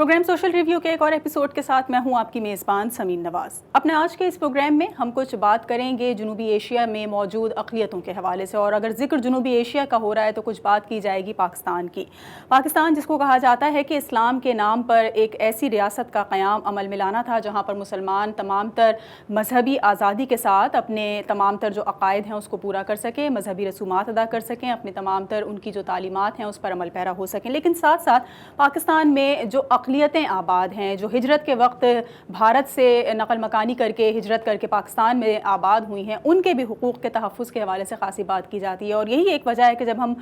Programme social review के एक और एपिसोड के साथ मैं हूं आपकी मेज़बान समीन नवाज़। अपने आज के इस प्रोग्राम में हम कुछ बात करेंगे जनूबी एशिया में मौजूद अक़लियतों के हवाले से, और अगर ज़िक्र जनूबी एशिया का हो रहा है तो कुछ बात की जाएगी पाकिस्तान की। पाकिस्तान जिसको कहा जाता है कि इस्लाम के नाम पर एक ऐसी रियासत का क़याम अमल में लाना था जहाँ पर मुसलमान तमाम तर मजहबी आज़ादी के साथ अपने तमाम तर जो अक़ायद हैं उसको पूरा कर सकें, मजहबी रसूमात अदा कर सकें, अपने तमाम तर उनकी जो तालीमात हैं उस पर अमल पैरा हो सकें। लेकिन साथ साथ पाकिस्तान में जो अक़लियतें आबाद हैं, जो हिजरत के वक्त भारत से नक़ल मकानी करके हिजरत करके पाकिस्तान में आबाद हुई हैं, उनके भी हुकूक़ के तहफ़्फ़ुज़ के हवाले से ख़ासी बात की जाती है। और यही एक वजह है कि जब हम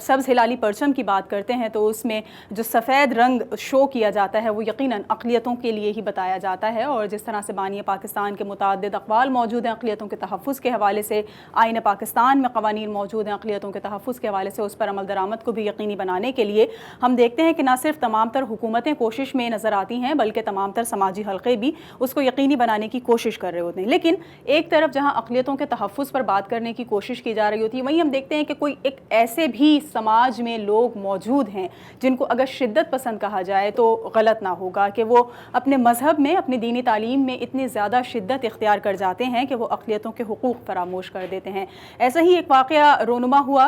सब्ज़ हिलाली परचम की बात करते हैं तो उसमें जो सफ़ेद रंग शो किया जाता है वो यकीनन अक़लियतों के लिए ही बताया जाता है। और जिस तरह से बानी पाकिस्तान के मुतअद्दिद अक़वाल मौजूद हैं अक़लियतों के तहफ़्फ़ुज़ के हवाले से, आईन पाकिस्तान में क़वानीन मौजूद हैं अक़लियतों के तहफ़्फ़ुज़ के हवाले से, उस पर अमल दरामद को भी यकीनी बनाने के लिए हम देखते हैं कि न सिर्फ तमाम तर हुकूमतें कोशिश में नज़र आती हैं बल्कि तमाम तर समाजी हल्के भी उसको यकीनी बनाने की कोशिश कर रहे होते हैं। लेकिन एक तरफ जहाँ अक़लियतों के तहफ़्फ़ुज़ पर बात करने की कोशिश की जा रही होती है, वहीं हम देखते हैं कि कोई एक ऐसे भी समाज में लोग मौजूद हैं जिनको अगर शिद्दत पसंद कहा जाए तो गलत ना होगा कि वो अपने मज़हब में, अपनी दीनी तालीम में इतनी ज़्यादा शिद्दत इख्तियार कर जाते हैं कि वो अक़लियतों के हुकूक़ फरामोश कर देते हैं। ऐसा ही एक वाक़या रोनुमा हुआ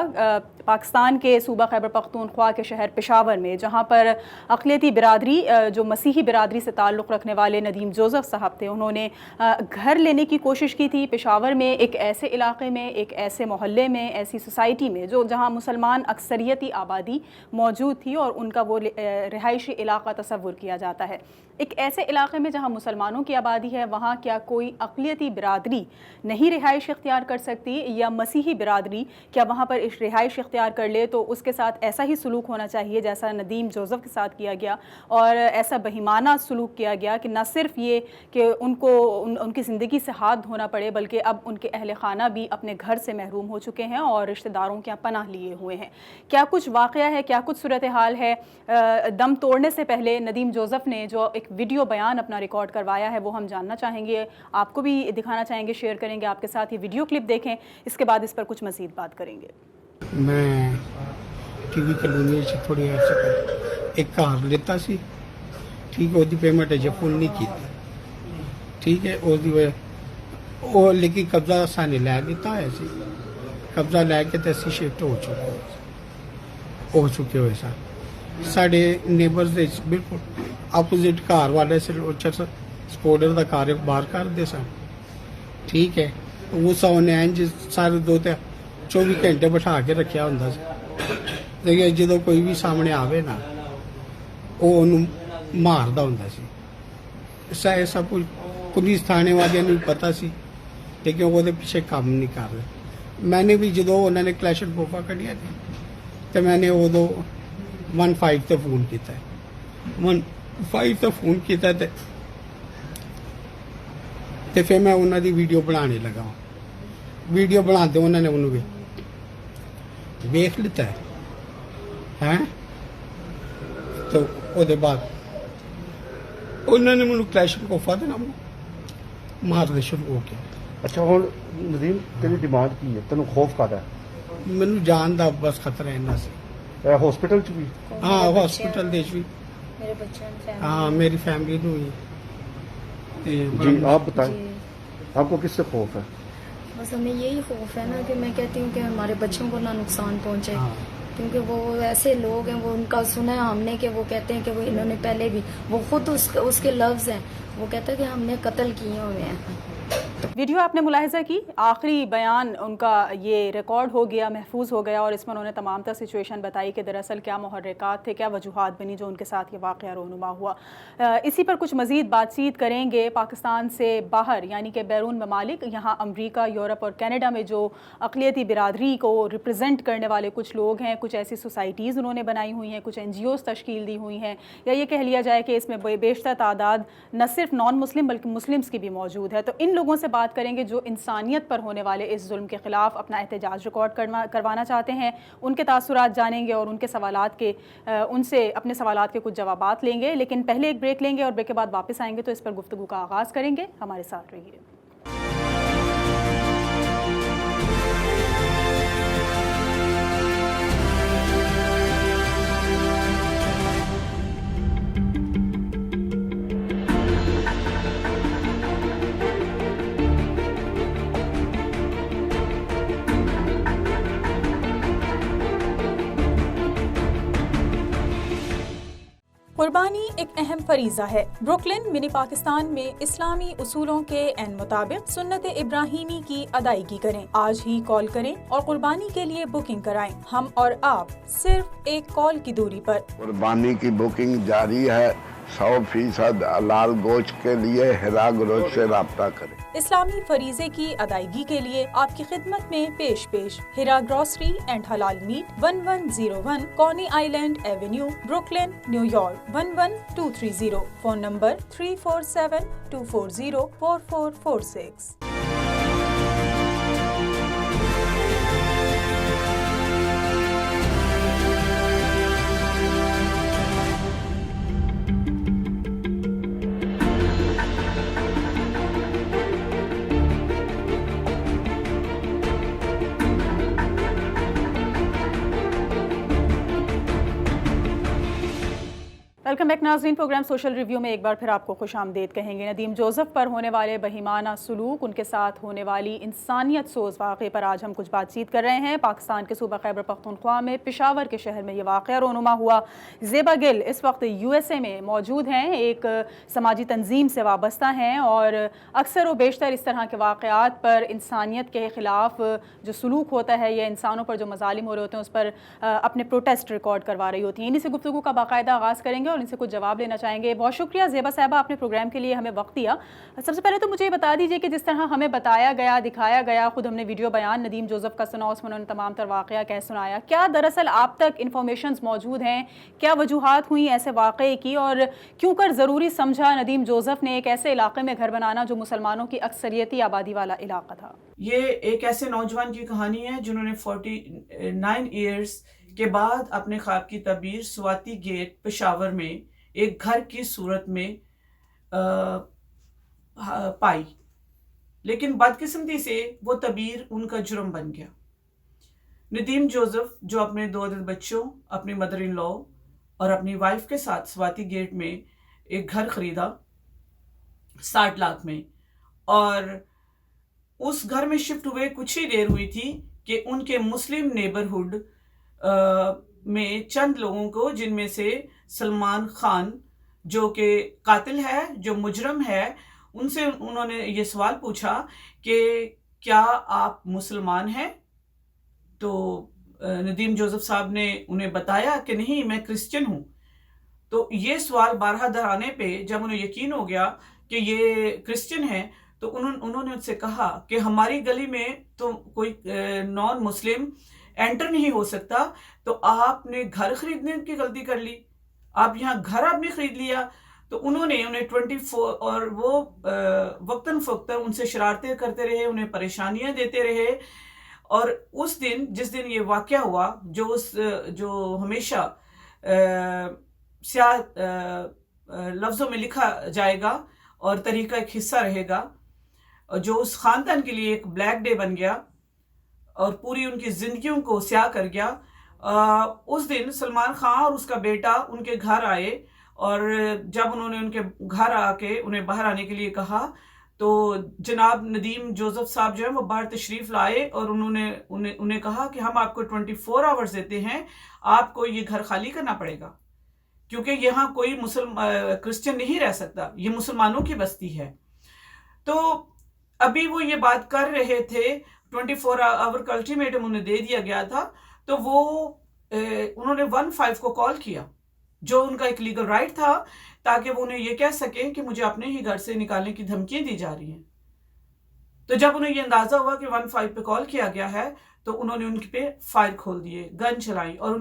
पाकिस्तान के सूबा खैबर पख्तूनख्वा के शहर पेशावर में, जहाँ पर अक़लियती बिरादरी जो मसीही बिरादरी से ताल्लुक़ रखने वाले नदीम जोसेफ साहब थे, उन्होंने घर लेने की कोशिश की थी पेशावर में, एक ऐसे इलाके में, एक ऐसे मोहल्ले में, ऐसी सोसाइटी में जो जहाँ मुसलमान अक्सरियती आबादी मौजूद थी और उनका वो रिहायशी इलाका तसव्वुर किया जाता है। एक ऐसे इलाके में जहाँ मुसलमानों की आबादी है, वहाँ क्या कोई अक़लियती बिरादरी नहीं रिहाइश इख्तियार कर सकती, या मसीही बिरादरी क्या वहाँ पर इस रिहाइश इख्तियार कर ले तो उसके साथ ऐसा ही सलूक होना चाहिए जैसा नदीम जोसेफ के साथ किया गया, और ऐसा बहिमाना सलूक किया गया कि न सिर्फ ये कि उनको उनकी ज़िंदगी से हाथ धोना पड़े बल्कि अब उनके अहल खाना भी अपने घर से महरूम हो चुके हैं और रिश्तेदारों के यहाँ पनाह लिए हुए हैं। क्या कुछ वाक़या है, क्या कुछ सूरत हाल है? दम तोड़ने से पहले नदीम जोसेफ ने जो एक वीडियो बयान अपना रिकॉर्ड करवाया है वो हम जानना चाहेंगे, आपको भी दिखाना चाहेंगे, शेयर करेंगे आपके साथ। ये वीडियो क्लिप देखें, इसके बाद इस पर कुछ मज़ीद बात करेंगे। मैं टीवी कॉलोनी से थोड़ी अर्से पहले एक कार लेता सी, ठीक है, उसकी पेमेंट अजे फुल नहीं की, ठीक है, उसकी वजह वो लेकिन कब्जा साने लै लिता है सी, कब्जा लैके तो असी शिफ्ट हो चुके हुए सन। साढ़े नेबर्स दे बिल्कुल अपोजिट घर वाले से लोचर सपोर्टर का कार्य बाहर करते सन, ठीक है, वो सौ ने सारे 24 घंटे बिठा के रखा होंदा सी, लेकिन जो कोई भी सामने आवे ना वो उन्होंने मारदा होंदा सी। सब कुछ पुलिस थाने वाले भी पता सी, लेकिन वो पीछे काम नहीं कर रहे। मैंने भी जो उन्होंने क्लैशन कोफा कढ़िया थी तो मैंने उदो 15 तो फोन किया, 15 तो फोन किया तो फिर मैं उन्होंने वीडियो बनाने लगा। वीडियो बनाते उन्होंने उन्होंने वेख लिता है तो उसके बाद उन्होंने मैं क्लैशन कोफा देना मारने शुरू हो गया। अच्छा, हुण नदीम तेरी डिमांड की है, तेन खौफ कादा है? मैनू जान दा बस खतरा इन्ना सी। हॉस्पिटल च भी? हाँ, हॉस्पिटल दे भी, मेरे बच्चों, हाँ, मेरी फैमिली नू ही। जी, आप बताएं, आपको किससे खौफ है? बस हमें यही खौफ है ना कि मैं कहती हूँ कि हमारे बच्चों को ना नुकसान पहुँचे, हाँ। क्योंकि वो ऐसे लोग हैं, वो उनका सुना है हमने कि वो कहते हैं कि वो इन्होंने पहले भी, वो खुद उसके लफ्ज़ हैं, वो कहता है कि हमने कत्ल किए हुए हैं। वीडियो आपने मुलाहिजा की, आखिरी बयान उनका ये रिकॉर्ड हो गया, महफूज हो गया, और इसमें उन्होंने तमाम तर सिचुएशन बताई कि दरअसल क्या मुहर्रिकात थे, क्या वजूहात बनी जो उनके साथ ये वाक़या रोनुमा हुआ। इसी पर कुछ मज़ीद बातचीत करेंगे पाकिस्तान से बाहर, यानी कि बैरून ममालिक, यहाँ अमरीका, यूरोप और कनाडा में जो अक़लियती बिरादरी को रिप्रजेंट करने वाले कुछ लोग हैं, कुछ ऐसी सोसाइटीज़ उन्होंने बनाई हुई हैं, कुछ NGOs तश्कील दी हुई हैं, या ये कह लिया जाए कि इसमें बेशतर तादाद न सिर्फ नॉन मुस्लिम बल्कि मुस्लिम्स की भी मौजूद है। तो इन लोगों से बात करेंगे जो इंसानियत पर होने वाले इस जुल्म के ख़िलाफ़ अपना एहतजाज रिकॉर्ड करवाना चाहते हैं, उनके तासुरात जानेंगे और उनके सवालात के उनसे अपने सवालात के कुछ जवाबात लेंगे। लेकिन पहले एक ब्रेक लेंगे और ब्रेक के बाद वापस आएंगे तो इस पर गुफ्तगू का आगाज़ करेंगे। हमारे साथ रहिए। قربانی ایک اہم فریضہ ہے۔ بروکلن منی پاکستان میں اسلامی اصولوں کے عین مطابق سنت ابراہیمی کی ادائیگی کریں۔ آج ہی کال کریں اور قربانی کے لیے بکنگ کرائیں۔ ہم اور آپ صرف ایک کال کی دوری پر۔ قربانی کی بکنگ جاری ہے۔ 100% حلال گوشت کے لیے ہرا گروج سے رابطہ کریں۔ اسلامی فریضے کی ادائیگی کے لیے آپ کی خدمت میں پیش ہرا گروسری اینڈ حلال meat, 1101 Coney island avenue, Brooklyn, New York 11230۔ Phone number 347-240-4446۔ Welcome back ناظرین، پروگرام سوشل ریویو میں ایک بار پھر آپ کو خوش آمدید کہیں گے۔ ندیم جوزف پر ہونے والے بہیمانہ سلوک، ان کے ساتھ ہونے والی انسانیت سوز واقعے پر آج ہم کچھ بات چیت کر رہے ہیں۔ پاکستان کے صوبہ خیبر پختونخوا میں پشاور کے شہر میں یہ واقعہ رونما ہوا۔ زیبا گل اس وقت USA میں موجود ہیں، ایک سماجی تنظیم سے وابستہ ہیں اور اکثر و بیشتر اس طرح کے واقعات پر انسانیت کے خلاف جو سلوک ہوتا ہے یا انسانوں پر جو مظالم ہو رہے ہوتے ہیں اس پر اپنے پروٹیسٹ ریکارڈ کروا رہی ہوتی ہیں۔ انہی سے گفتگو کا باقاعدہ آغاز کریں گے اور ان سے کچھ جواب لینا چاہیں گے۔ بہت شکریہ زیبا صاحبہ، آپ نے پروگرام کے لیے ہمیں وقت دیا۔ سب سے پہلے تو مجھے یہ بتا دیجئے کہ جس طرح ہمیں بتایا گیا، دکھایا گیا، خود ہم نے ویڈیو بیان ندیم جوزف کا سنا، اس میں انہوں نے تمام تر واقعہ کیسے سنایا، کیا دراصل آپ تک انفارمیشنز موجود ہیں، کیا وجوہات ہوئیں ایسے واقعے کی، اور کیوں کر ضروری سمجھا ندیم جوزف نے ایک ایسے علاقے میں گھر بنانا جو مسلمانوں کی اکثریتی آبادی والا علاقہ تھا؟ یہ ایک ایسے نوجوان کی کہانی ہے جنہوں نے 49 ایئرز کے بعد اپنے خواب کی تعبیر سواتی گیٹ پشاور میں ایک گھر کی صورت میں پائی، لیکن بدقسمتی سے وہ تعبیر ان کا جرم بن گیا۔ ندیم جوزف جو اپنے 2 عدد بچوں، اپنی مدر ان لا اور اپنی وائف کے ساتھ سواتی گیٹ میں ایک گھر خریدا 60 لاکھ میں، اور اس گھر میں شفٹ ہوئے کچھ ہی دیر ہوئی تھی کہ ان کے مسلم نیبرہڈ میں چند لوگوں کو، جن میں سے سلمان خان جو کہ قاتل ہے، جو مجرم ہے، ان سے انہوں نے یہ سوال پوچھا کہ کیا آپ مسلمان ہیں؟ تو ندیم جوزف صاحب نے انہیں بتایا کہ نہیں، میں کرسچن ہوں۔ تو یہ سوال بارہا دہرانے پہ جب انہیں یقین ہو گیا کہ یہ کرسچن ہیں، تو انہوں نے ان سے کہا کہ ہماری گلی میں تو کوئی نان مسلم انٹر نہیں ہو سکتا، تو آپ نے گھر خریدنے کی غلطی کر لی، آپ یہاں گھر آپ نے خرید لیا۔ تو انہوں نے انہیں 24 اور وہ وقتاً فوقتاً ان سے شرارتیں کرتے رہے، انہیں پریشانیاں دیتے رہے۔ اور اس دن، جس دن یہ واقعہ ہوا، جو ہمیشہ سیاہ لفظوں میں لکھا جائے گا اور طریقہ ایک حصہ رہے گا، جو اس خاندان کے لیے ایک بلیک ڈے بن گیا اور پوری ان کی زندگیوں کو سیاہ کر گیا، اس دن سلمان خان اور اس کا بیٹا ان کے گھر آئے، اور جب انہوں نے ان کے گھر آ کے انہیں باہر آنے کے لیے کہا، تو جناب ندیم جوزف صاحب جو ہیں وہ باہر تشریف لائے اور انہیں کہا کہ ہم آپ کو 24 آورز دیتے ہیں، آپ کو یہ گھر خالی کرنا پڑے گا، کیونکہ یہاں کوئی کرسچن نہیں رہ سکتا، یہ مسلمانوں کی بستی ہے۔ تو ابھی وہ یہ بات کر رہے تھے، 24 آور کا الٹیمیٹم انہیں دے دیا گیا تھا، تو وہ انہوں نے 15 کو کال کیا، جو ان کا ایک لیگل رائٹ تھا، تاکہ وہ انہیں یہ کہہ سکیں کہ مجھے اپنے ہی گھر سے نکالنے کی دھمکیاں دی جا رہی ہیں۔ تو جب انہیں یہ اندازہ ہوا کہ 15 پہ کال کیا گیا ہے، تو انہوں نے ان پہ فائر کھول دیے، گن چلائیں، اور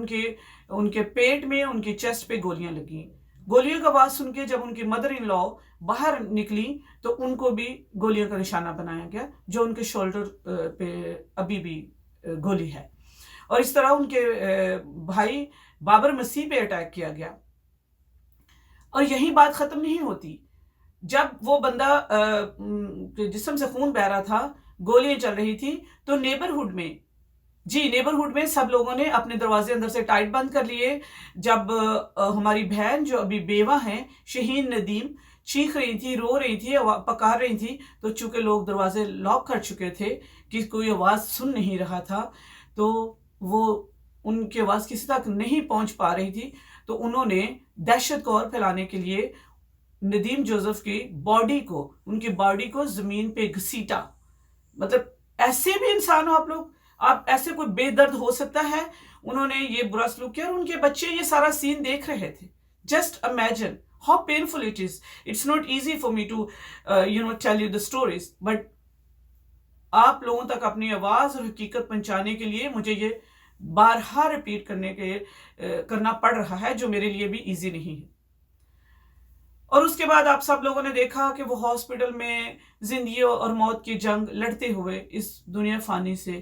ان کے پیٹ میں، ان کی چیسٹ پہ گولیاں لگیں۔ گولیوں کا آواز سن کے جب ان کی مدر ان لا باہر نکلی، تو ان کو بھی گولیوں کا نشانہ بنایا گیا، جو ان کے شولڈر پہ ابھی بھی گولی ہے، اور اس طرح ان کے بھائی بابر مسیح پہ اٹیک کیا گیا۔ اور یہی بات ختم نہیں ہوتی، جب وہ بندہ جسم سے خون بہ رہا تھا، گولیاں چل رہی تھی، تو نیبرہڈ میں سب لوگوں نے اپنے دروازے اندر سے ٹائٹ بند کر لیے۔ جب ہماری بہن جو ابھی بیوہ ہیں، شہین ندیم، چیخ رہی تھی، رو رہی تھی، پکار رہی تھی، تو چونکہ لوگ دروازے لاک کر چکے تھے کہ کوئی آواز سن نہیں رہا تھا، تو وہ ان کی آواز کسی تک نہیں پہنچ پا رہی تھی، تو انہوں نے دہشت کو اور پھیلانے کے لیے ندیم جوزف کی باڈی کو، ان کی باڈی کو زمین پہ گھسیٹا. مطلب ایسے بھی انسان ہو آپ لوگ، آپ ایسے کوئی بے درد ہو سکتا ہے؟ انہوں نے یہ برا سلوک کیا اور ان کے بچے یہ سارا سین دیکھ رہے تھے. Just imagine how painful it is. It's not easy for me to tell you the stories, but آپ لوگوں تک اپنی آواز اور حقیقت پہنچانے کے لیے مجھے یہ بارہا ریپیٹ کرنا پڑ رہا ہے، جو میرے لیے بھی ایزی نہیں ہے. اور اس کے بعد آپ سب لوگوں نے دیکھا کہ وہ ہاسپٹل میں زندگی اور موت کی جنگ لڑتے ہوئے اس دنیا فانی سے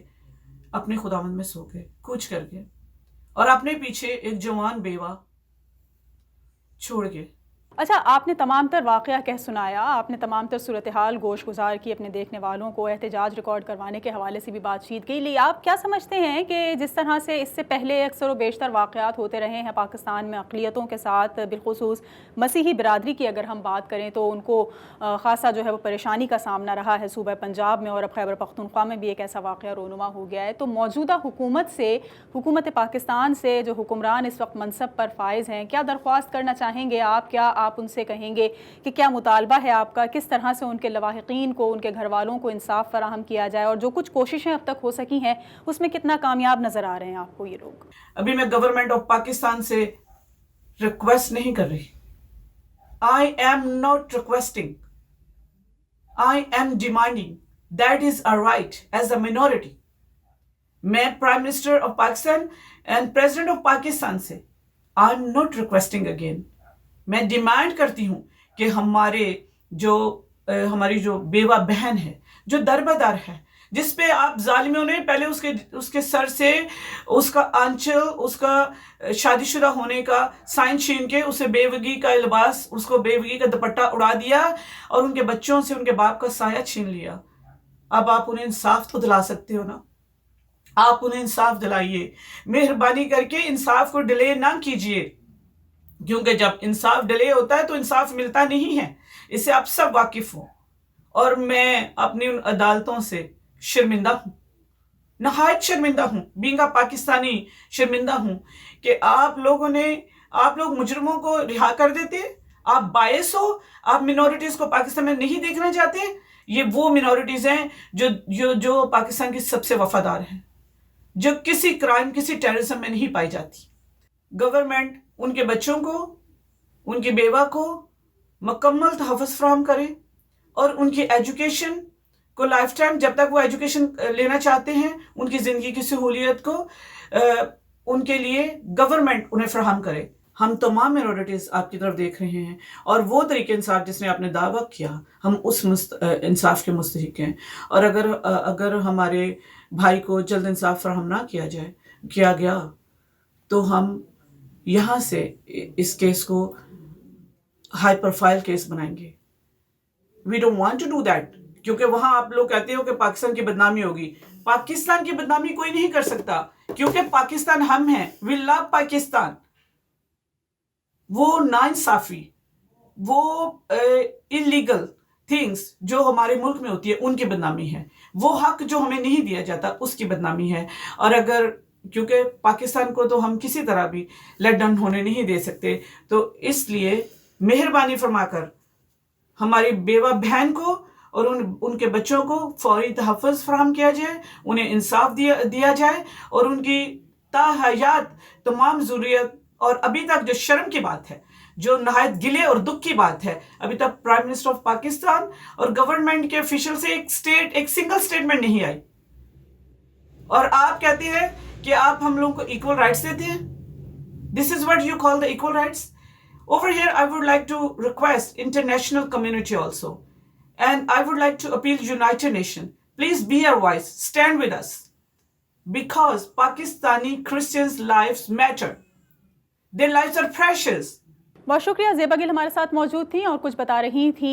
اپنے خداوند میں سو گئے، کوچ کر گئے، اور اپنے پیچھے ایک جوان بیوہ چھوڑ گئے. اچھا، آپ نے تمام تر واقعہ کہہ سنایا، آپ نے تمام تر صورتحال گوش گزار کی، اپنے دیکھنے والوں کو احتجاج ریکارڈ کروانے کے حوالے سے بھی بات چیت کی لی. آپ کیا سمجھتے ہیں کہ جس طرح سے اس سے پہلے اکثر و بیشتر واقعات ہوتے رہے ہیں پاکستان میں اقلیتوں کے ساتھ، بالخصوص مسیحی برادری کی اگر ہم بات کریں تو ان کو خاصا جو ہے وہ پریشانی کا سامنا رہا ہے صوبہ پنجاب میں، اور اب خیبر پختونخوا میں بھی ایک ایسا واقعہ رونما ہو گیا ہے. تو موجودہ حکومت پاکستان سے جو حکمران اس وقت منصب پر فائز ہیں، کیا درخواست کرنا چاہیں گے آپ؟ کیا آپ ان سے کہیں گے کہ کیا مطالبہ ہے آپ کا، کس طرح سے ان کے لواحقین کو، ان کے گھر والوں کو انصاف فراہم کیا جائے، اور جو کچھ کوششیں اب تک ہو سکی ہیں اس میں کتنا کامیاب نظر آ رہے ہیں آپ کو یہ لوگ؟ ابھی میں گورنمنٹ آف پاکستان سے ریکویسٹ نہیں کر رہی. I am not requesting. I am demanding. That is a right as a minority. میں prime minister of Pakistan and president of Pakistan سے I am not requesting again. میں ڈیمانڈ کرتی ہوں کہ ہماری جو بیوہ بہن ہے، جو دربدر ہے، جس پہ آپ ظالموں نے پہلے اس کے سر سے اس کا آنچل، اس کا شادی شدہ ہونے کا سائن چھین کے اسے بیوگی کا لباس، اس کو بیوگی کا دوپٹہ اڑا دیا، اور ان کے بچوں سے ان کے باپ کا سایہ چھین لیا. اب آپ انہیں انصاف تو دلا سکتے ہو نا، آپ انہیں انصاف دلائیے. مہربانی کر کے انصاف کو ڈیلے نہ کیجیے، کیونکہ جب انصاف ڈیلے ہوتا ہے تو انصاف ملتا نہیں ہے، اس سے آپ سب واقف ہوں. اور میں اپنی ان عدالتوں سے شرمندہ ہوں، نہایت شرمندہ ہوں، بینگ اے پاکستانی شرمندہ ہوں کہ آپ لوگ مجرموں کو رہا کر دیتے. آپ باعث ہو، آپ منورٹیز کو پاکستان میں نہیں دیکھنا چاہتے. یہ وہ منورٹیز ہیں جو پاکستان کی سب سے وفادار ہیں، جو کسی کرائم، کسی ٹیررزم میں نہیں پائی جاتی. گورنمنٹ ان کے بچوں کو، ان کی بیوہ کو مکمل تحفظ فراہم کرے، اور ان کی ایجوکیشن کو لائف ٹائم، جب تک وہ ایجوکیشن لینا چاہتے ہیں، ان کی زندگی کی سہولیت کو ان کے لیے گورنمنٹ انہیں فراہم کرے. ہم تمام مینورٹیز آپ کی طرف دیکھ رہے ہیں، اور وہ طریقہ انصاف جس نے آپ نے دعویٰ کیا، ہم اس انصاف کے مستحق ہیں. اور اگر ہمارے بھائی کو جلد انصاف فراہم نہ کیا گیا تو ہم یہاں سے اس کیس کو ہائی پروفائل کیس بنائیں گے. We don't want to do that, کیونکہ وہاں آپ لوگ کہتے ہو کہ پاکستان کی بدنامی ہوگی. پاکستان کی بدنامی کوئی نہیں کر سکتا، کیونکہ پاکستان ہم ہیں. وی لو پاکستان. وہ ناانصافی، وہ انلیگل تھنگس جو ہمارے ملک میں ہوتی ہے ان کی بدنامی ہے. وہ حق جو ہمیں نہیں دیا جاتا اس کی بدنامی ہے. اور کیونکہ پاکستان کو تو ہم کسی طرح بھی لیٹ ڈاؤن ہونے نہیں دے سکتے، تو اس لیے مہربانی فرما کر ہماری بیوہ بہن کو اور ان کے بچوں کو فوری تحفظ فراہم کیا جائے، انہیں انصاف دیا جائے، اور ان کی تاحیات تمام ضروریات. اور ابھی تک جو شرم کی بات ہے، جو نہایت گلے اور دکھ کی بات ہے، ابھی تک پرائم منسٹر آف پاکستان اور گورنمنٹ کے آفیشل سے ایک سنگل سٹیٹمنٹ نہیں آئی. اور آپ کہتے ہیں کہ آپ ہم لوگوں کو ایکول رائٹس دیتے ہیں. This is what you call the equal rights. Over here, I would like to request international community also. And I would like to appeal to United Nations. Please be our voice. Stand with us. Because Pakistani Christians' lives matter. Their lives are precious. बहुत शुक्रिया। ज़ेबा गिल हमारे साथ मौजूद थी और कुछ बता रही थी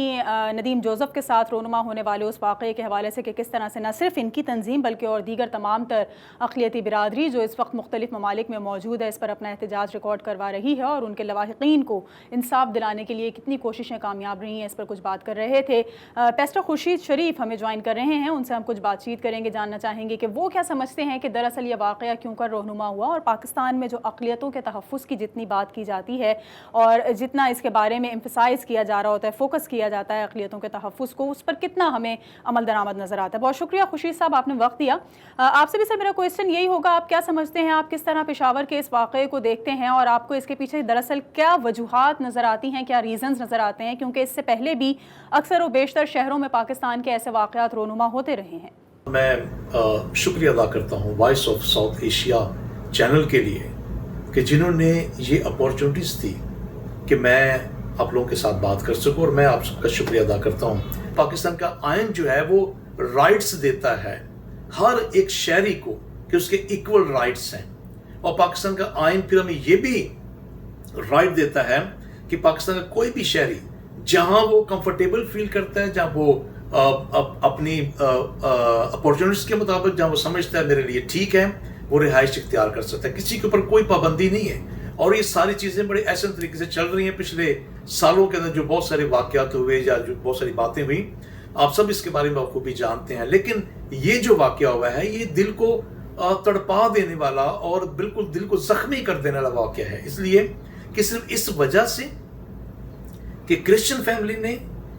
नदीम जोसेफ के साथ रोनुमा होने वाले उस वाक़े के हवाले से कि किस तरह से न सिर्फ इनकी तंजीम बल्कि और दीगर तमाम तर अक़लियती बिरादरी जो इस वक्त मुख्तलिफ़ ममालिक में मौजूद है इस पर अपना एहतजाज रिकॉर्ड करवा रही है और उनके लवाहिकीन को इंसाफ दिलाने के लिए कितनी कोशिशें कामयाब रही हैं इस पर कुछ बात कर रहे थे। पेस्टर खुर्शीद शरीफ हमें ज्वाइन कर रहे हैं, उनसे हम कुछ बातचीत करेंगे, जानना चाहेंगे कि वो क्या समझते हैं कि दरअसल ये वाक़या क्यों कर रोनुमा हुआ और पाकिस्तान में जो अक़लियतों के तहफ़्फ़ुज़ की जितनी बात की जाती है और जितना इसके बारे में एम्फसाइज़ किया जा रहा होता है, फोकस किया जाता है अक़लियतों के तहफ़्फ़ुज़ को, उस पर कितना हमें अमल दरामद नज़र आता है। बहुत शुक्रिया खुर्शीद साहब, आपने वक्त दिया। आपसे भी सर मेरा क्वेश्चन यही होगा, आप क्या समझते हैं, आप किस तरह पेशावर के इस वाक़े को देखते हैं और आपको इसके पीछे दरअसल क्या वजूहात नज़र आती हैं, क्या रीज़न्स नज़र आते हैं, क्योंकि इससे पहले भी अक्सर व बेशतर शहरों में पाकिस्तान के ऐसे वाक़यात रोनुमा होते रहे हैं। मैं शुक्रिया अदा करता हूँ voice of south Asia channel के लिए कि जिन्होंने ये अपॉर्चुनिटीज़ दी कि मैं आप लोगों के साथ बात कर सकूं, और मैं आप सबका शुक्रिया अदा करता हूं। पाकिस्तान का आइन जो है वो राइट्स देता है हर एक शहरी को कि उसके इक्वल राइट्स हैं, और पाकिस्तान का आइन फिर हमें ये भी राइट देता है कि पाकिस्तान का कोई भी शहरी जहां वो कंफर्टेबल फील करता है, जहां वो अपनी अपॉर्चुनिटीज के मुताबिक जहां वो समझता है मेरे लिए ठीक है, वो रिहाइश इख्तियार कर सकता है, किसी के ऊपर कोई पाबंदी नहीं है। और ये सारी चीज़ें बड़े ऐसे तरीके से चल रही हैं पिछले सालों के अंदर, जो बहुत सारे वाक़यात हुए या जो बहुत सारी बातें हुई, आप सब इसके बारे में बखूबी जानते हैं। लेकिन ये जो वाक़या हुआ है ये दिल को तड़पा देने वाला और बिल्कुल दिल को ज़ख्मी कर देने वाला वाक़या है, इसलिए कि सिर्फ इस वजह से कि क्रिश्चियन फैमिली ने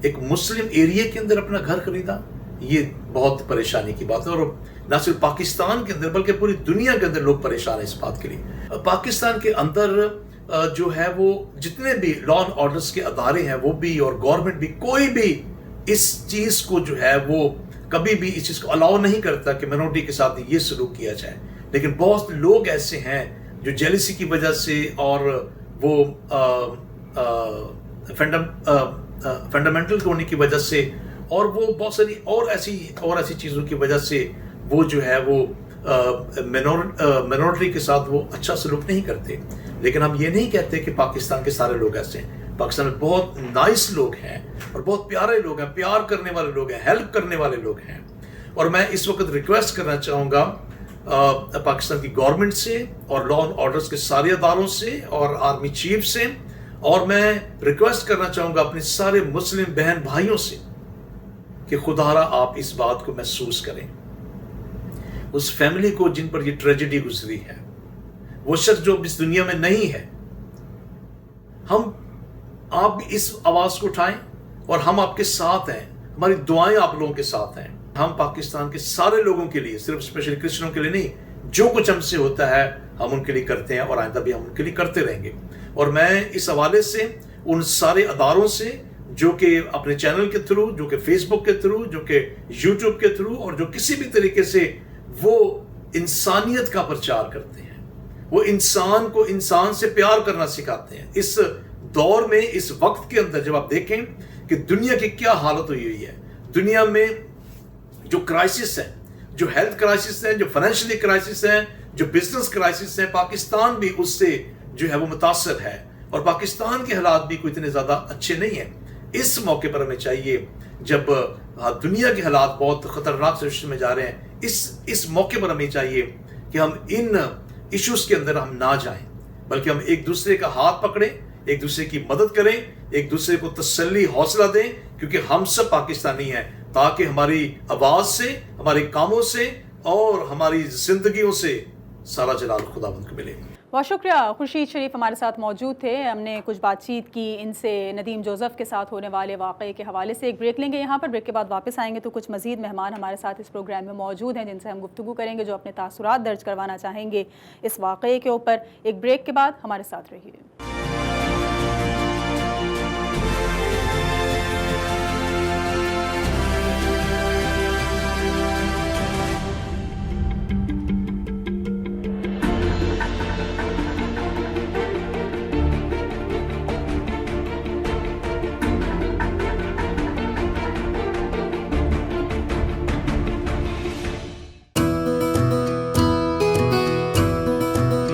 एक मुस्लिम एरिया के अंदर अपना घर खरीदा, ये बहुत परेशानी की बात है। और न सिर्फ पाकिस्तान के अंदर बल्कि पूरी दुनिया के अंदर लोग परेशान हैं इस बात के लिए। पाकिस्तान के अंदर जो है वो जितने भी लॉ एंड ऑर्डर्स के अदारे हैं वो भी और गवर्नमेंट भी, कोई भी इस चीज को जो है वो कभी भी इस चीज को अलाउ नहीं करता कि मिनोरिटी के साथ ये सलूक किया जाए। लेकिन बहुत लोग ऐसे हैं जो जेलिसी की वजह से और वो फंडामेंटल होने की वजह से और वो बहुत सारी और ऐसी चीज़ों की वजह से वो जो है वो मिनोरिटी के साथ वो अच्छा सलूक नहीं करते। लेकिन हम ये नहीं कहते कि पाकिस्तान के सारे लोग ऐसे हैं। पाकिस्तान में बहुत नाइस लोग हैं और बहुत प्यारे लोग हैं, प्यार करने वाले लोग हैं, हेल्प करने वाले लोग हैं। और मैं इस वक्त रिक्वेस्ट करना चाहूँगा पाकिस्तान की गवर्नमेंट से और लॉ एंड ऑर्डर्स के सारे अदारों से और आर्मी चीफ से, और मैं रिक्वेस्ट करना चाहूँगा अपने सारे मुस्लिम बहन भाइयों से कि खुदारा आप इस बात को महसूस करें। उस फैमिली को जिन पर ये ट्रेजेडी गुजरी है, वो शख्स जो इस दुनिया में नहीं है, आप भी इस आवाज को उठाएं और हम आपके साथ हैं, हमारी दुआएं आप लोगों के साथ हैं। हम पाकिस्तान के सारे लोगों के लिए, सिर्फ स्पेशली क्रिश्चियनों के लिए नहीं, जो कुछ हमसे होता है हम उनके लिए करते हैं और आइंदा भी हम उनके लिए करते रहेंगे। और मैं इस हवाले से उन सारे अदारों से जो कि अपने चैनल के थ्रू, जो कि फेसबुक के थ्रू, जो कि यूट्यूब के थ्रू और जो किसी भी तरीके से वो इंसानियत का प्रचार करते हैं, वो इंसान को इंसान से प्यार करना सिखाते हैं। इस दौर में, इस वक्त के अंदर जब आप देखें कि दुनिया की क्या हालत हुई है, दुनिया में जो क्राइसिस है, जो हेल्थ क्राइसिस है, जो फाइनेंशियली क्राइसिस है, जो बिजनेस क्राइसिस है, पाकिस्तान भी उससे जो है वो मुतासर है और पाकिस्तान के हालात भी कोई इतने ज्यादा अच्छे नहीं है। इस मौके पर हमें चाहिए, जब दुनिया के हालात बहुत खतरनाक सिचुएशन में जा रहे हैं, इस मौके पर हमें चाहिए कि हम इन इश्यूज के अंदर हम ना जाएं, बल्कि हम एक दूसरे का हाथ पकड़ें, एक दूसरे की मदद करें, एक दूसरे को तसल्ली हौसला दें, क्योंकि हम सब पाकिस्तानी हैं, ताकि हमारी आवाज से, हमारे कामों से और हमारी जिंदगियों से सारा जलाल खुदावंद को मिले। बहुत शुक्रिया। खुर्शीद शरीफ हमारे साथ मौजूद थे, हमने कुछ बातचीत की इनसे नदीम जोसेफ के साथ होने वाले वाक़े के हवाले से। एक ब्रेक लेंगे यहाँ पर, ब्रेक के बाद वापस आएंगे तो कुछ मज़ीद मेहमान हमारे साथ इस प्रोग्राम में मौजूद हैं जिनसे हम गुफ्तगू करेंगे, जो अपने तासुरात दर्ज करवाना चाहेंगे इस वाक़े के ऊपर। एक ब्रेक के बाद हमारे साथ रहिए।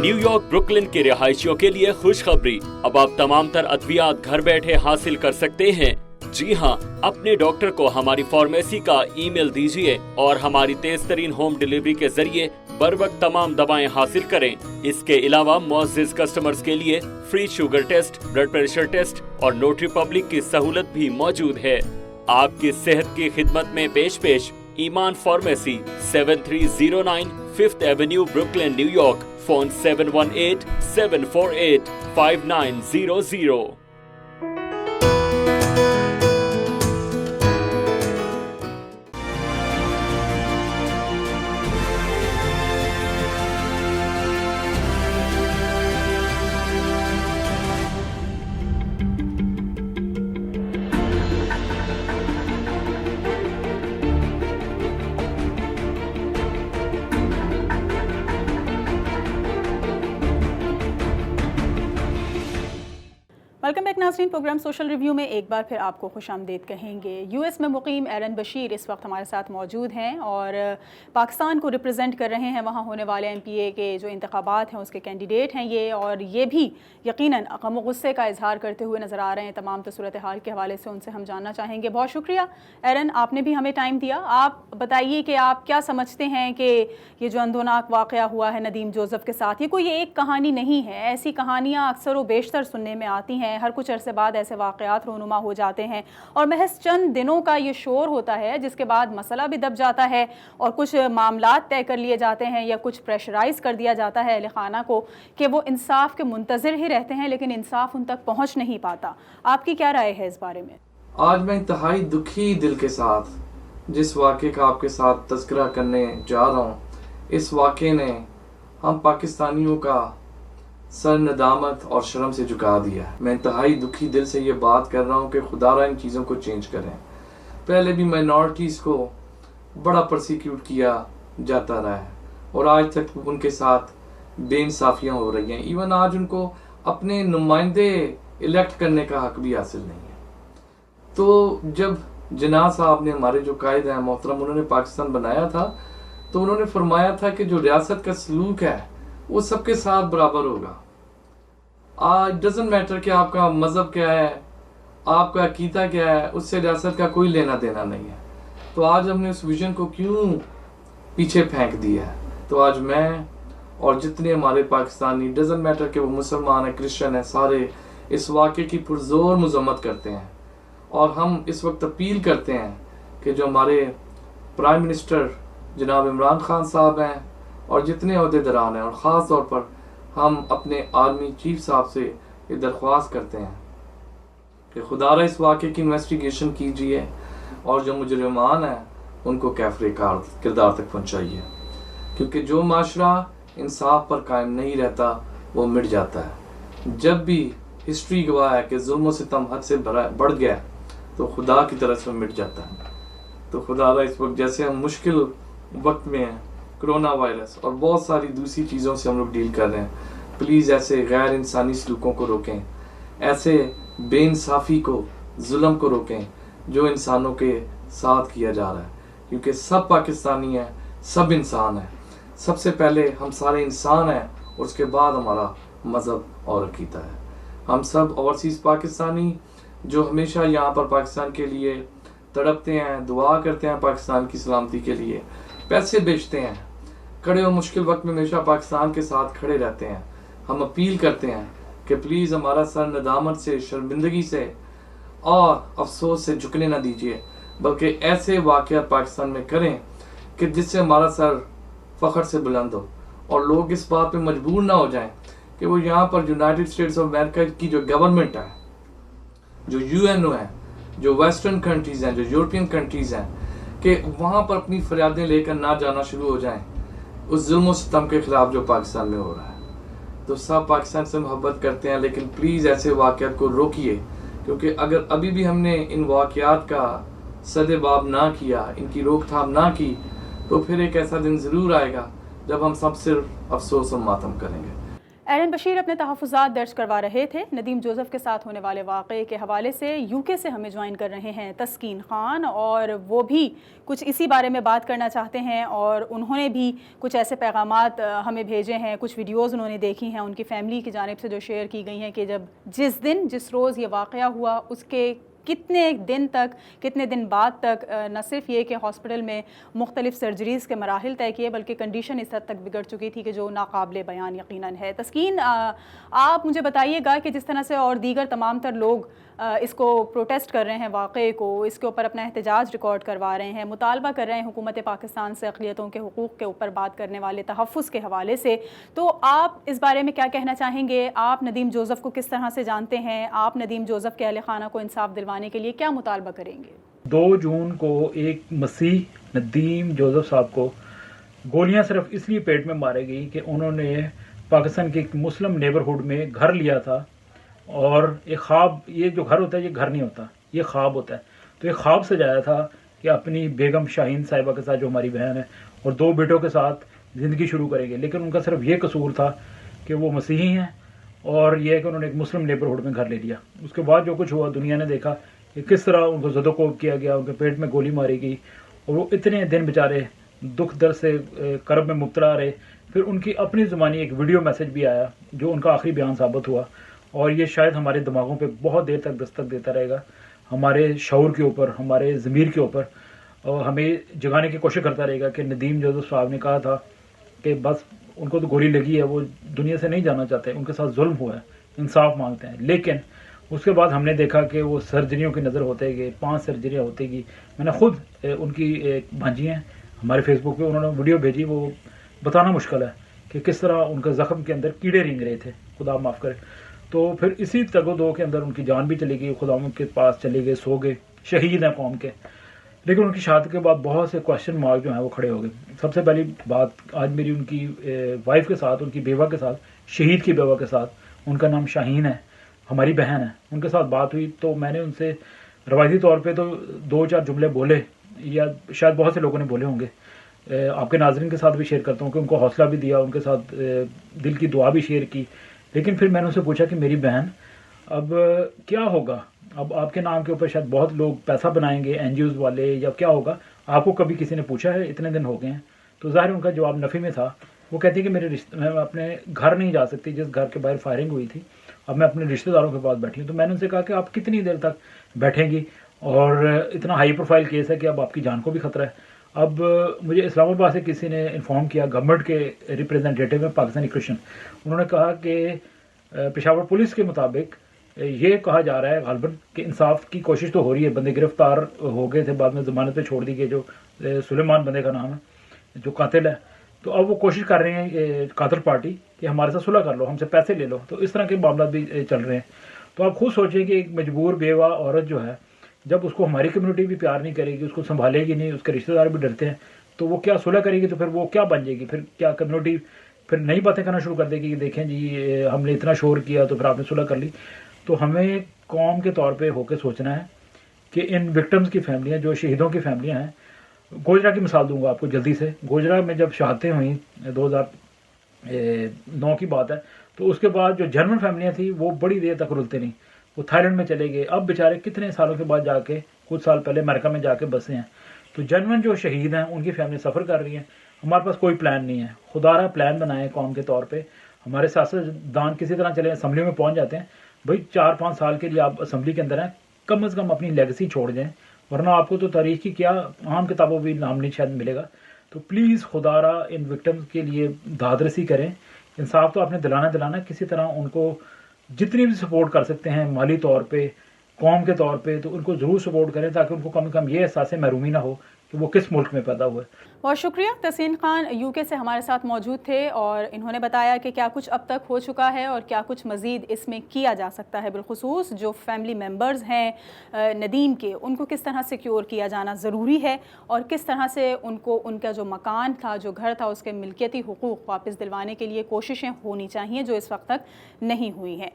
न्यू यॉर्क ब्रुकलिन के रिहायशियों के लिए खुशखबरी, अब आप तमाम तर अद्वियात घर बैठे हासिल कर सकते हैं। जी हाँ, अपने डॉक्टर को हमारी फार्मेसी का ईमेल दीजिए और हमारी तेज तरीन होम डिलीवरी के जरिए बर वक्त तमाम दवाएं हासिल करें। इसके अलावा मुअज़्ज़िज़ कस्टमर्स के लिए free sugar test, blood pressure test और नोटरी पब्लिक की सहूलत भी मौजूद है। आपकी सेहत की खिदमत में पेश Iman pharmacy, 7309 5th avenue, Brooklyn, New York. Phone 718-748-5900। Welcome back नाज़रीन, प्रोग्राम सोशल रिव्यू में एक बार फिर आपको खुशामदीद कहेंगे। यूएस में मुकीम एरन बशीर इस वक्त हमारे साथ मौजूद हैं और पाकिस्तान को रिप्रेजेंट कर रहे हैं। वहाँ होने वाले एमपीए के जो इंतखाबात हैं उसके कैंडिडेट हैं ये, और ये भी यकीनन गम गुस्से का इजहार करते हुए नज़र आ रहे हैं। तमाम तो सूरत हाल के हवाले से उनसे हम जानना चाहेंगे। बहुत शुक्रिया एरन, आपने भी हमें टाइम दिया। आप बताइए कि आप क्या समझते हैं कि ये जो अंदोनाक वाक़या हुआ है नदीम जोसेफ के साथ, ये कोई एक कहानी नहीं है। ऐसी कहानियाँ अक्सर व बेशतर सुनने में आती हैं। हर कुछ अरसे बाद ऐसे वाक़यात रोनुमा हो जाते हैं और महज चंद दिनों का ये शोर होता है जिसके बाद मसला भी दब जाता है और कुछ मामलात तय कर लिए जाते हैं या कुछ प्रेशराइज़ कर दिया जाता है अहले खाना को कि वो इंसाफ के मुंतज़िर ही रहते हैं, लेकिन इंसाफ उन तक पहुँच नहीं पाता। आपकी क्या राय है इस बारे में? आज मैं इंतहाई दुखी दिल के साथ जिस वाक़े का आपके साथ तज़किरा करने जा रहा हूँ, इस वाक़े ने हम पाकिस्तानियों का सर नदामत और शर्म से झुका दिया है। मैं इंतहाई दुखी दिल से ये बात कर रहा हूँ कि खुदारा इन चीज़ों को चेंज करें। पहले भी माइनॉरिटीज़ को बड़ा परसिक्यूट किया जाता रहा है और आज तक उनके साथ बेइंसाफियाँ हो रही हैं। इवन आज उनको अपने नुमाइंदे इलेक्ट करने का हक भी हासिल नहीं है। तो जब जिन्ना साहब ने, हमारे जो कायद हैं मोहतरम, उन्होंने पाकिस्तान बनाया था तो उन्होंने फरमाया था कि जो रियासत का सलूक है वो सबके साथ बराबर होगा। आज डजंट मैटर कि आपका मज़हब क्या है, आपका अकीदा क्या है, उससे रियासत का कोई लेना देना नहीं है। तो आज हमने उस विजन को क्यों पीछे फेंक दिया है? तो आज मैं और जितने हमारे पाकिस्तानी, डजंट मैटर कि वो मुसलमान हैं, क्रिश्चियन हैं, सारे इस वाक़े की पुरज़ोर मज़म्मत करते हैं और हम इस वक्त अपील करते हैं कि जो हमारे प्राइम मिनिस्टर जनाब इमरान खान साहब हैं और जितने अहदेदारान हैं, और ख़ास तौर पर हम अपने आर्मी चीफ साहब से ये दरख्वास्त करते हैं कि खुदारा इस वाक़े की इन्वेस्टिगेशन कीजिए और जो मुजरिमान हैं उनको कैफ़रे किरदार तक पहुँचाइए, क्योंकि जो माशरा इंसाफ पर कायम नहीं रहता वो मिट जाता है। जब भी हिस्ट्री गवाह है कि जुल्म सितम हद से बढ़ गया तो खुदा की तरफ से मिट जाता है। तो खुदारा इस वक्त जैसे हम मुश्किल वक्त में हैं, कोरोना वायरस और बहुत सारी दूसरी चीज़ों से हम लोग डील कर रहे हैं, प्लीज़ ऐसे गैर इंसानी सलूकों को रोकें, ऐसे बेइंसाफ़ी को, जुल्म को रोकें जो इंसानों के साथ किया जा रहा है, क्योंकि सब पाकिस्तानी हैं, सब इंसान हैं। सबसे पहले हम सारे इंसान हैं और उसके बाद हमारा मज़हब और अक़ीदा है। हम सब ओवरसीज़ पाकिस्तानी जो हमेशा यहाँ पर पाकिस्तान के लिए तड़पते हैं, दुआ करते हैं पाकिस्तान की सलामती के लिए, पैसे बेचते हैं, कड़े और मुश्किल वक्त में हमेशा पाकिस्तान के साथ खड़े रहते हैं। हम अपील करते हैं कि प्लीज़ हमारा सर नदामत से, शर्मिंदगी से और अफसोस से झुकने ना दीजिए, बल्कि ऐसे वाक़यात पाकिस्तान में करें कि जिससे हमारा सर फ़ख्र से बुलंद हो और लोग इस बात पे मजबूर ना हो जाएं कि वो यहाँ पर यूनाइटेड स्टेट्स ऑफ अमेरिका की जो गवर्नमेंट है, जो यूएनओ है, जो वेस्टर्न कंट्रीज़ हैं, जो यूरोपियन कंट्रीज़ हैं, कि वहाँ पर अपनी फरियादें लेकर ना जाना शुरू हो जाएं उस जुल्म सितम के ख़िलाफ़ जो पाकिस्तान में हो रहा है। तो सब पाकिस्तान से मोहब्बत करते हैं, लेकिन प्लीज़ ऐसे वाक़यात को रोकिए, क्योंकि अगर अभी भी हमने इन वाक़यात का सदेबाब ना किया, इनकी रोकथाम ना की, तो फिर एक ऐसा दिन ज़रूर आएगा जब हम सब सिर्फ अफसोस और मातम करेंगे। ایرن بشیر اپنے تحفظات درج کروا رہے تھے ندیم جوزف کے ساتھ ہونے والے واقعے کے حوالے سے۔ UK سے ہمیں جوائن کر رہے ہیں تسکین خان، اور وہ بھی کچھ اسی بارے میں بات کرنا چاہتے ہیں، اور انہوں نے بھی کچھ ایسے پیغامات ہمیں بھیجے ہیں، کچھ ویڈیوز انہوں نے دیکھی ہیں ان کی فیملی کی جانب سے جو شیئر کی گئی ہیں کہ جس روز یہ واقعہ ہوا اس کے کتنے دن بعد تک نہ صرف یہ کہ ہاسپٹل میں مختلف سرجریز کے مراحل طے کیے، بلکہ کنڈیشن اس حد تک بگڑ چکی تھی کہ جو ناقابل بیان یقیناً ہے۔ تسکین، آپ مجھے بتائیے گا کہ جس طرح سے اور دیگر تمام تر لوگ اس کو پروٹیسٹ کر رہے ہیں، واقعے کو اس کے اوپر اپنا احتجاج ریکارڈ کروا رہے ہیں، مطالبہ کر رہے ہیں حکومت پاکستان سے اقلیتوں کے حقوق کے اوپر بات کرنے والے تحفظ کے حوالے سے، تو آپ اس بارے میں کیا کہنا چاہیں گے؟ آپ ندیم جوزف کو کس طرح سے جانتے ہیں؟ آپ ندیم جوزف کے اہل خانہ کو انصاف دلوانے کے لیے کیا مطالبہ کریں گے؟ 2 جون کو ایک مسیح ندیم جوزف صاحب کو گولیاں صرف اس لیے پیٹ میں مارے گئی کہ انہوں نے پاکستان کے ایک مسلم نیبرہڈ میں گھر لیا تھا، اور ایک خواب، یہ جو گھر ہوتا ہے یہ گھر نہیں ہوتا، یہ خواب ہوتا ہے، تو ایک خواب سجایا تھا کہ اپنی بیگم شاہین صاحبہ کے ساتھ جو ہماری بہن ہے اور 2 بیٹوں کے ساتھ زندگی شروع کریں گے، لیکن ان کا صرف یہ قصور تھا کہ وہ مسیحی ہیں، اور یہ کہ انہوں نے ایک مسلم نیبرہڈ میں گھر لے لیا۔ اس کے بعد جو کچھ ہوا دنیا نے دیکھا کہ کس طرح ان کو زد و کوب کیا گیا، ان کے پیٹ میں گولی ماری گئی، اور وہ اتنے دن بیچارے دکھ درد سے کرب میں مبتلا رہے۔ پھر ان کی اپنی زبانی ایک ویڈیو میسج بھی آیا جو ان کا آخری بیان ثابت ہوا، اور یہ شاید ہمارے دماغوں پہ بہت دیر تک دستک دیتا رہے گا، ہمارے شعور کے اوپر، ہمارے ضمیر کے اوپر، اور ہمیں جگانے کی کوشش کرتا رہے گا کہ ندیم جوزف صاحب نے کہا تھا کہ بس ان کو تو گولی لگی ہے، وہ دنیا سے نہیں جانا چاہتے، ان کے ساتھ ظلم ہوا ہے، انصاف مانگتے ہیں۔ لیکن اس کے بعد ہم نے دیکھا کہ وہ سرجریوں کی نظر ہوتے گئے، 5 سرجریاں ہوتی گئی۔ میں نے خود ان کی ایک بھانجی ہیں ہمارے فیس بک پہ، انہوں نے ویڈیو بھیجی، وہ بتانا مشکل ہے کہ کس طرح ان کے زخم کے اندر کیڑے رینگ رہے تھے، خدا معاف کرے۔ تو پھر اسی تگ و دو کے اندر ان کی جان بھی چلی گئی، خدا ان کے پاس چلے گئے، سو گئے، شہید ہیں قوم کے۔ لیکن ان کی شہادت کے بعد بہت سے کوشچن مارک جو ہیں وہ کھڑے ہو گئے۔ سب سے پہلی بات، آج میری ان کی وائف کے ساتھ، ان کی بیوہ کے ساتھ، شہید کی بیوہ کے ساتھ، ان کا نام شاہین ہے، ہماری بہن ہے، ان کے ساتھ بات ہوئی تو میں نے ان سے روایتی طور پہ تو 2-4 جملے بولے، یا شاید بہت سے لوگوں نے بولے ہوں گے، آپ کے ناظرین کے ساتھ بھی شیئر کرتا ہوں کہ ان کو حوصلہ بھی دیا، ان کے ساتھ دل کی دعا بھی شیئر کی۔ لیکن پھر میں نے ان سے پوچھا کہ میری بہن اب کیا ہوگا، اب آپ کے نام کے اوپر شاید بہت لوگ پیسہ بنائیں گے، NGOs والے، یا کیا ہوگا، آپ کو کبھی کسی نے پوچھا ہے؟ اتنے دن ہو گئے ہیں۔ تو ظاہر ان کا جواب نفی میں تھا۔ وہ کہتی کہ میں اپنے گھر نہیں جا سکتی جس گھر کے باہر فائرنگ ہوئی تھی، اب میں اپنے رشتہ داروں کے پاس بیٹھی ہوں۔ تو میں نے ان سے کہا کہ آپ کتنی دیر تک بیٹھیں گی، اور اتنا ہائی پروفائل کیس ہے کہ اب آپ کی جان کو بھی خطرہ ہے۔ اب مجھے اسلام آباد سے کسی نے انفارم کیا، گورنمنٹ کے ریپریزنٹیٹیو ہیں پاکستانی کرسچن، انہوں نے کہا کہ پشاور پولیس کے مطابق یہ کہا جا رہا ہے غالباً کہ انصاف کی کوشش تو ہو رہی ہے، بندے گرفتار ہو گئے تھے، بعد میں ضمانت پہ چھوڑ دی گئی، جو سلیمان بندے کا نام ہے جو قاتل ہے، تو اب وہ کوشش کر رہے ہیں قاتل پارٹی کہ ہمارے ساتھ صلح کر لو، ہم سے پیسے لے لو، تو اس طرح کے معاملات بھی چل رہے ہیں۔ تو آپ خود سوچیں کہ ایک مجبور بیوہ عورت جو ہے، جب اس کو ہماری کمیونٹی بھی پیار نہیں کرے گی، اس کو سنبھالے گی نہیں، اس کے رشتہ دار بھی ڈرتے ہیں، تو وہ کیا صلح کرے گی؟ تو پھر وہ کیا بن جائے گی؟ پھر کیا کمیونٹی پھر نئی باتیں کرنا شروع کر دے گی کہ دیکھیں جی ہم نے اتنا شور کیا تو پھر آپ نے صلح کر لی؟ تو ہمیں قوم کے طور پہ ہو کے سوچنا ہے کہ ان وکٹمز کی فیملیاں، جو شہیدوں کی فیملیاں ہیں، گوجرا کی مثال دوں گا آپ کو جلدی سے۔ گوجرا میں جب شہادتیں ہوئیں 2009 کی بات ہے، تو اس کے بعد جو جرمن فیملیاں تھیں وہ بڑی دیر تک رلتے نہیں، وہ تھائی لینڈ میں چلے گئے، اب بیچارے کتنے سالوں کے بعد جا کے، کچھ سال پہلے امریکہ میں جا کے بسے ہیں۔ تو جرمن جو شہید ہیں ان کی فیملی سفر کر رہی ہیں، ہمارے پاس کوئی پلان نہیں ہے۔ خدا را پلان بنائیں قوم کے طور پہ۔ ہمارے سیاستدان کسی طرح چلے اسمبلی میں پہنچ جاتے ہیں، بھائی 4-5 سال کے لیے آپ اسمبلی کے اندر ہیں، کم از کم اپنی لیگسی چھوڑ جائیں، ورنہ آپ کو تو تاریخ کی کیا عام کتابوں بھی نام نہیں شاید ملے گا۔ تو پلیز خدا را ان وکٹمز کے لیے داد رسی کریں، انصاف تو آپ نے دلانا، کسی طرح ان کو جتنی بھی سپورٹ کر سکتے ہیں مالی طور پہ، قوم کے طور پہ، تو ان کو ضرور سپورٹ کریں تاکہ ان کو کم از کم یہ احساس محرومی نہ ہو کہ وہ کس ملک میں پیدا ہوئے۔ بہت شکریہ۔ تسکین خان UK سے ہمارے ساتھ موجود تھے، اور انہوں نے بتایا کہ کیا کچھ اب تک ہو چکا ہے اور کیا کچھ مزید اس میں کیا جا سکتا ہے، بالخصوص جو فیملی ممبرز ہیں ندیم کے، ان کو کس طرح سیکیور کیا جانا ضروری ہے، اور کس طرح سے ان کو ان کا جو مکان تھا، جو گھر تھا، اس کے ملکیتی حقوق واپس دلوانے کے لیے کوششیں ہونی چاہیے، جو اس وقت تک نہیں ہوئی ہیں۔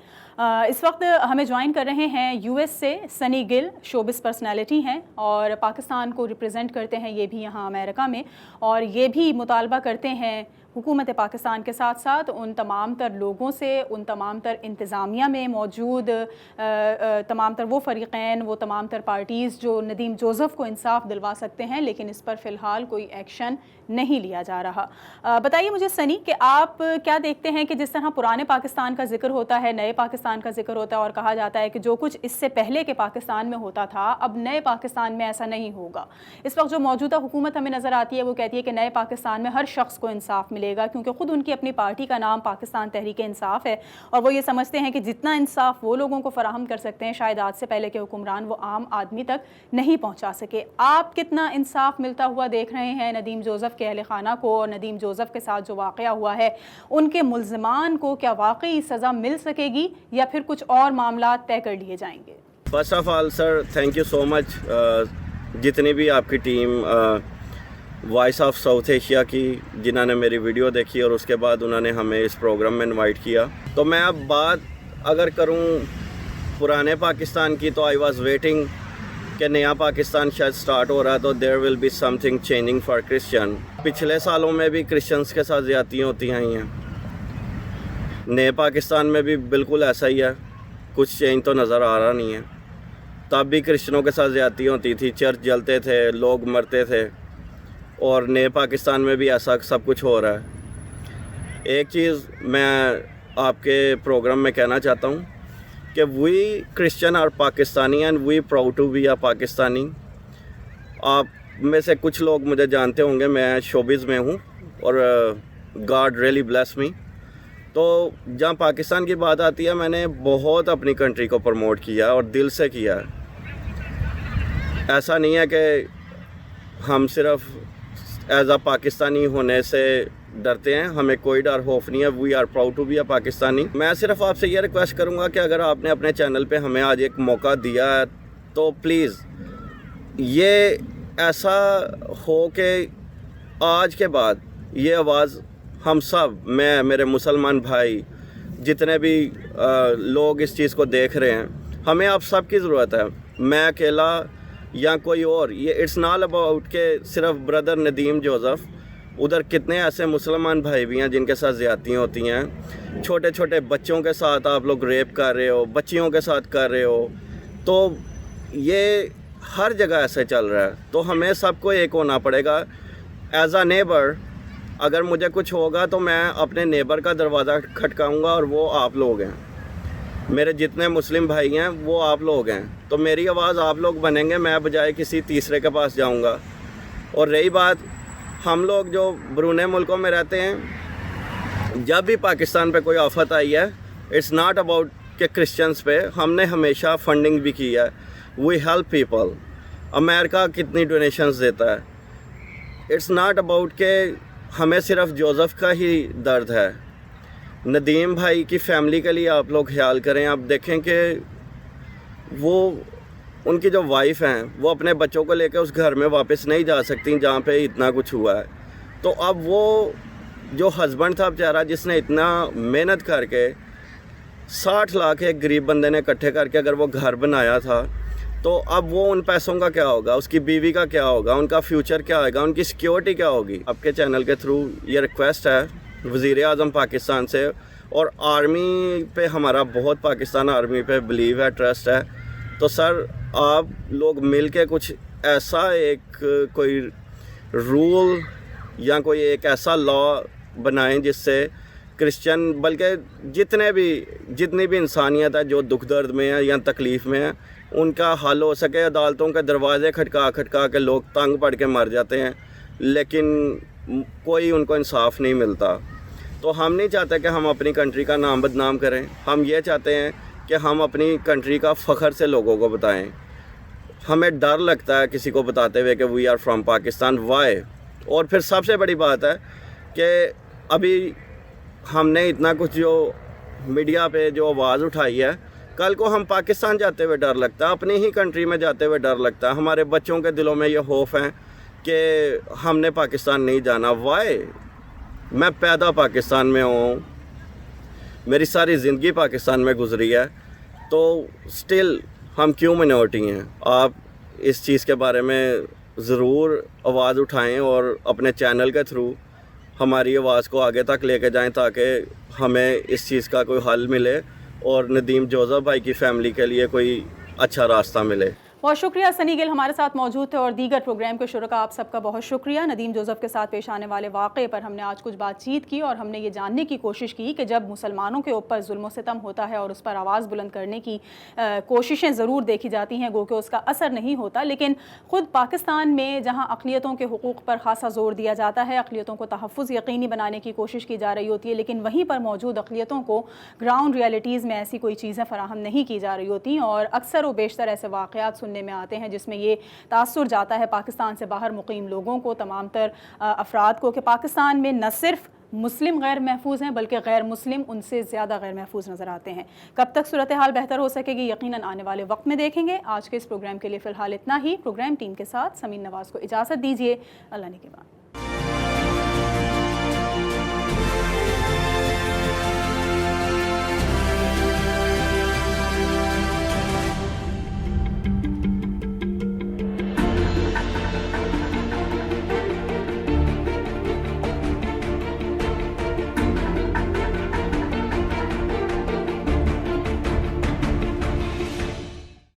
اس وقت ہمیں جوائن کر رہے ہیں US سے سنی گل، شوبز پرسنالٹی ہیں اور پاکستان کو ریپرزینٹ کرتے ہیں یہ بھی یہاں امریکہ میں، اور یہ بھی مطالبہ کرتے ہیں हुकूमत पाकिस्तान के साथ साथ उन तमाम तर लोगों से, उन तमाम तर इंतज़ामिया में मौजूद तमाम तर वो फ़रीक़ैन, वो तमाम तर पार्टीज़ जो नदीम जोज़फ़ को इंसाफ दिलवा सकते हैं, लेकिन इस पर फ़िलहाल कोई एक्शन नहीं लिया जा रहा। बताइए मुझे सनी कि आप क्या देखते हैं कि जिस तरह पुराने पाकिस्तान का जिक्र होता है, नए पाकिस्तान का जिक्र होता है और कहा जाता है कि जो कुछ इससे पहले के पाकिस्तान में होता था अब नए पाकिस्तान में ऐसा नहीं होगा। इस वक्त जो मौजूदा हुकूमत हमें नज़र आती है वो कहती है कि नए पाकिस्तान में हर शख्स को इंसाफ मिलेगा, क्योंकि ख़ुद उनकी अपनी पार्टी का नाम पाकिस्तान तहरीक इंसाफ है और वो ये समझते हैं कि जितना इंसाफ वो लोगों को फराहम कर सकते हैं शायद आज से पहले के हुक्मरान वो आम आदमी तक नहीं पहुँचा सके। आप कितना इंसाफ मिलता हुआ देख रहे हैं नदीम जोज़फ़ के अहल खाना को, और नदीम जोज़फ़ के साथ जो वाक़या हुआ है उनके मुल्ज़िमान को क्या वाकई सज़ा मिल सकेगी या फिर कुछ और मामला तय कर लिए जाएंगे? First of all sir, thank you so much जितनी भी आपकी team voice of south Asia की, जिन्होंने मेरी वीडियो देखी और उसके बाद उन्होंने हमें इस प्रोग्राम में इनवाइट किया। तो मैं अब बात अगर करूं पुराने पाकिस्तान की, तो आई वाज वेटिंग कि नया पाकिस्तान शायद स्टार्ट हो रहा है तो there will be something changing for Christian. पिछले सालों में भी क्रिश्चियंस के साथ ज़्यादतियाँ होती आई हैं, नए पाकिस्तान में भी बिल्कुल ऐसा ही है, कुछ चेंज तो नज़र आ रहा नहीं है। तब भी क्रिश्चियनों के साथ ज़्यादती होती थी, चर्च जलते थे, लोग मरते थे, और नए पाकिस्तान में भी ऐसा सब कुछ हो रहा है। एक चीज़ मैं आपके प्रोग्राम में कहना चाहता हूँ कि we Christian are Pakistani and we proud to be a Pakistani. आप में से कुछ लोग मुझे जानते होंगे, मैं शोबिज़ में हूँ और गॉड रियली ब्लेस मी। तो जहाँ पाकिस्तान की बात आती है, मैंने बहुत अपनी कंट्री को प्रमोट किया और दिल से किया है। ऐसा नहीं है कि हम सिर्फ एज अ पाकिस्तानी होने से डरते हैं, हमें कोई डर खौफ नहीं है। We are proud to be a Pakistani. मैं सिर्फ आपसे ये रिक्वेस्ट करूँगा कि अगर आपने अपने चैनल पे हमें आज एक मौका दिया है तो प्लीज़ ये ऐसा हो कि आज के बाद ये आवाज़ हम सब, मैं, मेरे मुसलमान भाई, जितने भी लोग इस चीज़ को देख रहे हैं, हमें आप सब की ज़रूरत है। मैं अकेला या कोई और, ये इट्स नॉट अबाउट के सिर्फ ब्रदर नदीम जोज़फ़, उधर कितने ऐसे मुसलमान भाई भी हैं जिनके साथ ज़्यादतियाँ होती हैं। छोटे छोटे बच्चों के साथ आप लोग रेप कर रहे हो, बच्चियों के साथ कर रहे हो, तो ये हर जगह ऐसे चल रहा है। तो हमें सबको एक होना पड़ेगा। एज अ नेबर, अगर मुझे कुछ होगा तो मैं अपने नेबर का दरवाज़ा खटकाऊँगा और वो आप लोग हैं। मेरे जितने मुस्लिम भाई हैं वो आप लोग हैं, तो मेरी आवाज़ आप लोग बनेंगे, मैं बजाय किसी तीसरे के पास जाऊंगा। और रही बात हम लोग जो बरूने मुल्कों में रहते हैं, जब भी पाकिस्तान पे कोई आफत आई है, इट्स नॉट अबाउट के क्रिश्चियंस पे, हमने हमेशा फंडिंग भी की है। We help people. अमेरिका कितनी डोनेशंस देता है। इट्स नॉट अबाउट के हमें सिर्फ जोज़फ़ का ही दर्द है। नदीम भाई की फ़ैमिली के लिए आप लोग ख्याल करें। आप देखें कि वो, उनकी जो वाइफ़ हैं, वो अपने बच्चों को लेकर उस घर में वापस नहीं जा सकती जहाँ पे इतना कुछ हुआ है। तो अब वो जो हस्बैंड था बेचारा, जिसने इतना मेहनत करके 60 लाख एक गरीब बंदे ने इकट्ठे करके अगर वो घर बनाया था, तो अब वो उन पैसों का क्या होगा, उसकी बीवी का क्या होगा, उनका फ्यूचर क्या होगा, उनकी सिक्योरिटी क्या होगी। आपके चैनल के थ्रू ये रिक्वेस्ट है वज़ीर आज़म पाकिस्तान से, और आर्मी पे हमारा बहुत, पाकिस्तान आर्मी पे बिलीव है, ट्रस्ट है। तो सर आप लोग मिल के कुछ ऐसा एक कोई रूल या कोई एक ऐसा लॉ बनाएं जिससे क्रिश्चियन, बल्कि जितनी भी इंसानियत है जो दुख दर्द में है या तकलीफ़ में है, उनका हल हो सके। अदालतों के दरवाज़े खटका के लोग तंग पड़ के मर जाते हैं, लेकिन कोई उनको इंसाफ नहीं मिलता। तो हम नहीं चाहते कि हम अपनी कंट्री का नाम बदनाम करें। हम ये चाहते हैं कि हम अपनी कंट्री का फ़ख्र से लोगों को बताएं। हमें डर लगता है किसी को बताते हुए कि we are from Pakistan, why. और फिर सबसे बड़ी बात है कि अभी हमने इतना कुछ जो मीडिया पे जो आवाज़ उठाई है, कल को हम पाकिस्तान जाते हुए डर लगता है, अपनी ही कंट्री में जाते हुए डर लगता है। हमारे बच्चों के दिलों में ये खौफ है कि हमने पाकिस्तान नहीं जाना। वाई? मैं पैदा पाकिस्तान में हूँ, मेरी सारी ज़िंदगी पाकिस्तान में गुजरी है, तो स्टिल हम क्यों मिनॉरिटी हैं? आप इस चीज़ के बारे में ज़रूर आवाज़ उठाएं और अपने चैनल के थ्रू ہماری آواز کو آگے تک لے کے جائیں تاکہ ہمیں اس چیز کا کوئی حل ملے اور ندیم جوزف بھائی کی فیملی کے لیے کوئی اچھا راستہ ملے. بہت شکریہ. سنی گل ہمارے ساتھ موجود تھے اور دیگر پروگرام کے شرکاء آپ سب کا بہت شکریہ. ندیم جوزف کے ساتھ پیش آنے والے واقعے پر ہم نے آج کچھ بات چیت کی اور ہم نے یہ جاننے کی کوشش کی کہ جب مسلمانوں کے اوپر ظلم و ستم ہوتا ہے اور اس پر آواز بلند کرنے کی کوششیں ضرور دیکھی جاتی ہیں گو کہ اس کا اثر نہیں ہوتا، لیکن خود پاکستان میں جہاں اقلیتوں کے حقوق پر خاصا زور دیا جاتا ہے، اقلیتوں کو تحفظ یقینی بنانے کی کوشش کی جا رہی ہوتی ہے، لیکن وہیں پر موجود اقلیتوں کو گراؤنڈ ریالٹیز میں ایسی کوئی چیزیں فراہم نہیں کی جا رہی ہوتی اور اکثر و بیشتر ایسے واقعات سننے میں آتے ہیں جس میں یہ تاثر جاتا ہے پاکستان سے باہر مقیم لوگوں کو، تمام تر افراد کو، کہ پاکستان میں نہ صرف مسلم غیر محفوظ ہیں بلکہ غیر مسلم ان سے زیادہ غیر محفوظ نظر آتے ہیں. کب تک صورتحال بہتر ہو سکے گی یقیناً آنے والے وقت میں دیکھیں گے. آج کے اس پروگرام کے لیے فی الحال اتنا ہی. پروگرام ٹیم کے ساتھ سمین نواز کو اجازت دیجیے. اللہ نگہبان.